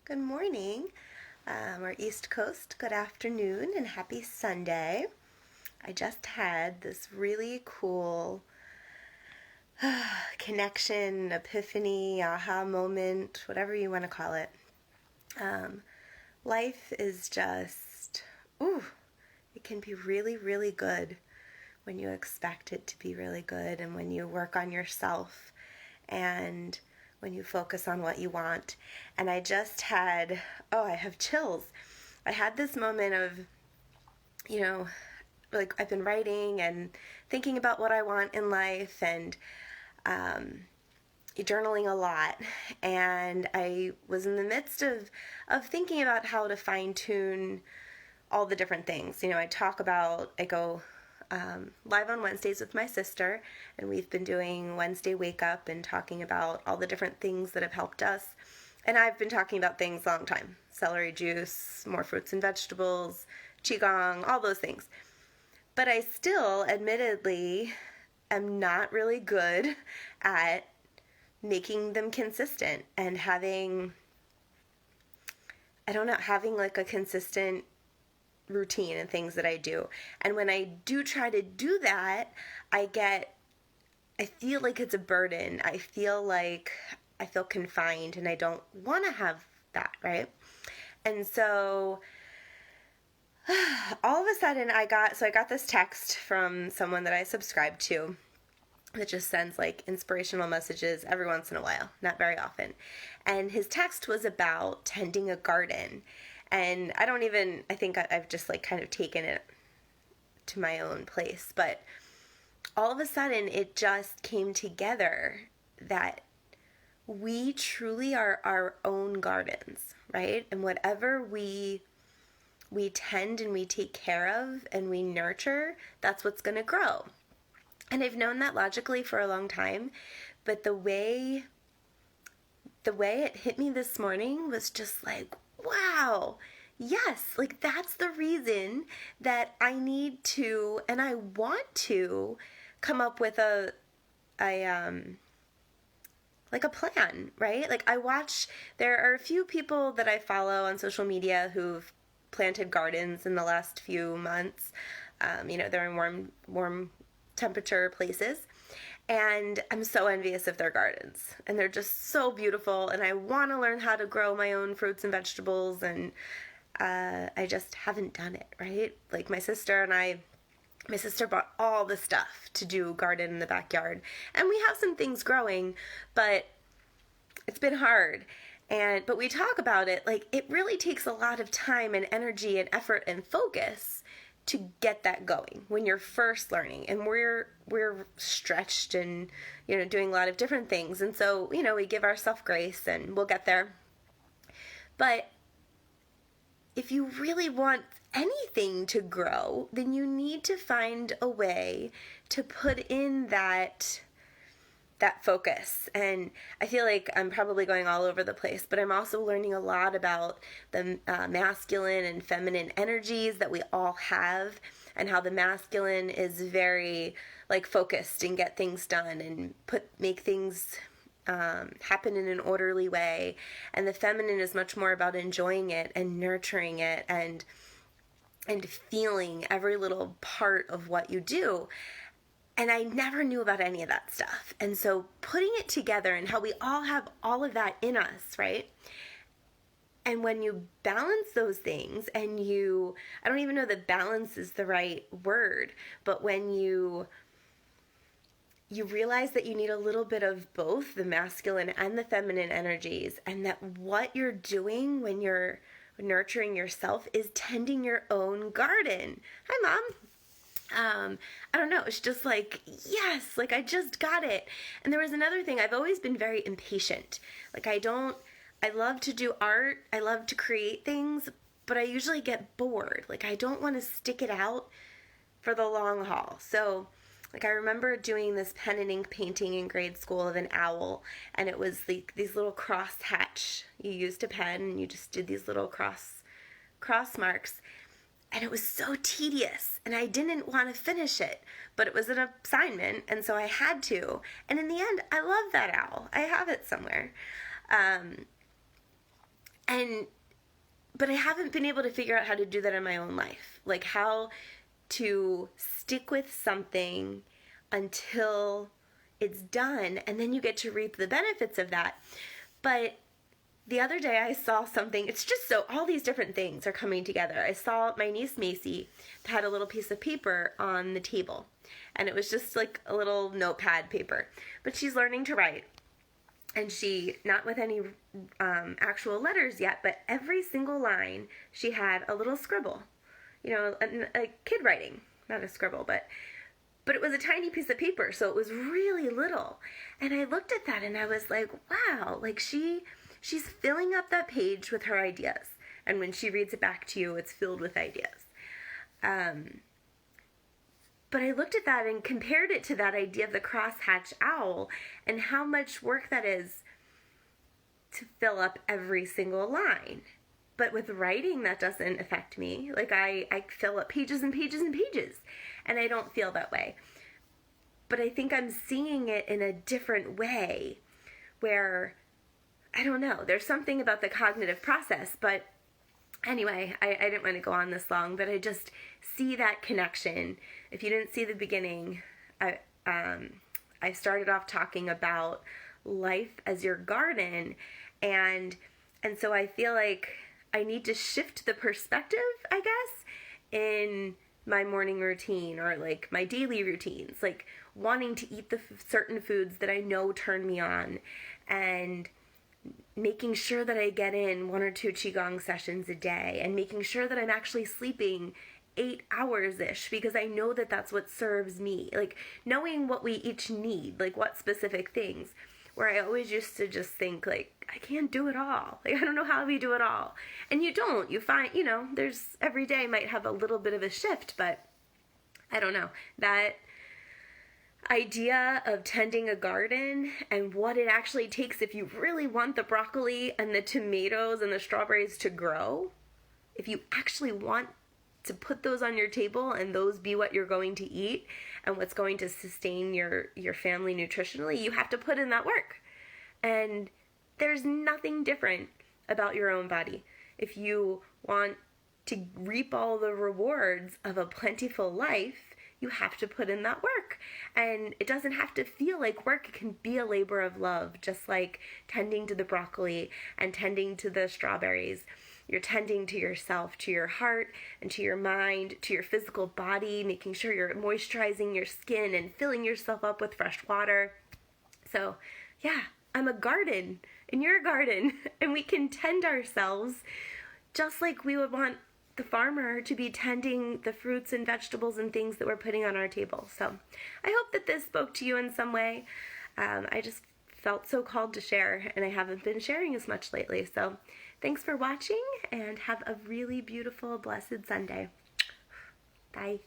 Good morning, or East Coast. Good afternoon and happy Sunday. I just had this really cool connection, epiphany, aha moment, whatever you want to call it. Um, Life is just, it can be really, really good when you expect it to be really good and when you work on yourself and when you focus on what you want. And I just had, I have chills. I had this moment of, like I've been writing and thinking about what I want in life and journaling a lot. And I was in the midst of thinking about how to fine tune all the different things. I go live on Wednesdays with my sister, and we've been doing Wednesday Wake Up and talking about all the different things that have helped us. And I've been talking about things a long time. Celery juice, more fruits and vegetables, qigong, all those things. But I still, admittedly, am not really good at making them consistent and having like a consistent routine and things that I do. And when I do try to do that, I feel like it's a burden. I feel confined and I don't want to have that, right? And so all of a sudden I got this text from someone that I subscribe to that just sends like inspirational messages every once in a while, not very often. And his text was about tending a garden. And I think I've just like kind of taken it to my own place. But all of a sudden it just came together that we truly are our own gardens, right? And whatever we tend and we take care of and we nurture, that's what's going to grow. And I've known that logically for a long time, but the way it hit me this morning was just like, wow, yes, like that's the reason that I need to and I want to come up with a plan, right? Like there are a few people that I follow on social media who've planted gardens in the last few months. They're in warm temperature places. And I'm so envious of their gardens. And they're just so beautiful. And I want to learn how to grow my own fruits and vegetables. And I just haven't done it, right? Like my sister bought all the stuff to do garden in the backyard. And we have some things growing, but it's been hard. But we talk about it, like it really takes a lot of time and energy and effort and focus to get that going when you're first learning, and we're stretched and doing a lot of different things, and so we give ourselves grace and we'll get there. But if you really want anything to grow, then you need to find a way to put in that focus. And I feel like I'm probably going all over the place, but I'm also learning a lot about the masculine and feminine energies that we all have, and how the masculine is very like focused and get things done and make things happen in an orderly way, and the feminine is much more about enjoying it and nurturing it and feeling every little part of what you do. And I never knew about any of that stuff. And so putting it together and how we all have all of that in us, right? And when you balance those things I don't even know that balance is the right word, but when you realize that you need a little bit of both the masculine and the feminine energies, and that what you're doing when you're nurturing yourself is tending your own garden. Hi, Mom. I don't know, it's just like, yes, like I just got it. And there was another thing, I've always been very impatient. Like I love to do art, I love to create things, but I usually get bored. Like I don't want to stick it out for the long haul. So like I remember doing this pen and ink painting in grade school of an owl, and it was like these little cross hatch. You used a pen and you just did these little cross marks. And it was so tedious, and I didn't want to finish it, but it was an assignment, and so I had to. And in the end, I love that owl. I have it somewhere. And but I haven't been able to figure out how to do that in my own life. Like how to stick with something until it's done, and then you get to reap the benefits of that. But the other day I saw something, it's just so, all these different things are coming together. I saw my niece Macy had a little piece of paper on the table, and it was just like a little notepad paper. But she's learning to write. And she, not with any actual letters yet, but every single line she had a little scribble. You know, a kid writing, not a scribble, but it was a tiny piece of paper, so it was really little. And I looked at that and I was like, wow, like she's filling up that page with her ideas. And when she reads it back to you, it's filled with ideas. But I looked at that and compared it to that idea of the crosshatch owl and how much work that is to fill up every single line. But with writing, that doesn't affect me. Like I fill up pages and pages and pages, and I don't feel that way. But I think I'm seeing it in a different way where, I don't know, there's something about the cognitive process. But anyway, I didn't want to go on this long, but I just see that connection. If you didn't see the beginning, I started off talking about life as your garden, and so I feel like I need to shift the perspective, I guess, in my morning routine or like my daily routines, like wanting to eat the certain foods that I know turn me on, and making sure that I get in 1 or 2 Qigong sessions a day, and making sure that I'm actually sleeping 8 hours-ish, because I know that that's what serves me. Like knowing what we each need, like what specific things, where I always used to just think like, I can't do it all. Like I don't know how we do it all. And you don't. You find, you know, there's every day might have a little bit of a shift, but I don't know. That idea of tending a garden and what it actually takes if you really want the broccoli and the tomatoes and the strawberries to grow, if you actually want to put those on your table and those be what you're going to eat and what's going to sustain your family nutritionally, you have to put in that work. And there's nothing different about your own body. If you want to reap all the rewards of a plentiful life, you have to put in that work. And it doesn't have to feel like work. It can be a labor of love, just like tending to the broccoli and tending to the strawberries. You're tending to yourself, to your heart, and to your mind, to your physical body, making sure you're moisturizing your skin and filling yourself up with fresh water. So, yeah, I'm a garden, and you're a garden, and we can tend ourselves just like we would want the farmer to be tending the fruits and vegetables and things that we're putting on our table. So I hope that this spoke to you in some way. I just felt so called to share, and I haven't been sharing as much lately. So thanks for watching, and have a really beautiful, blessed Sunday. Bye.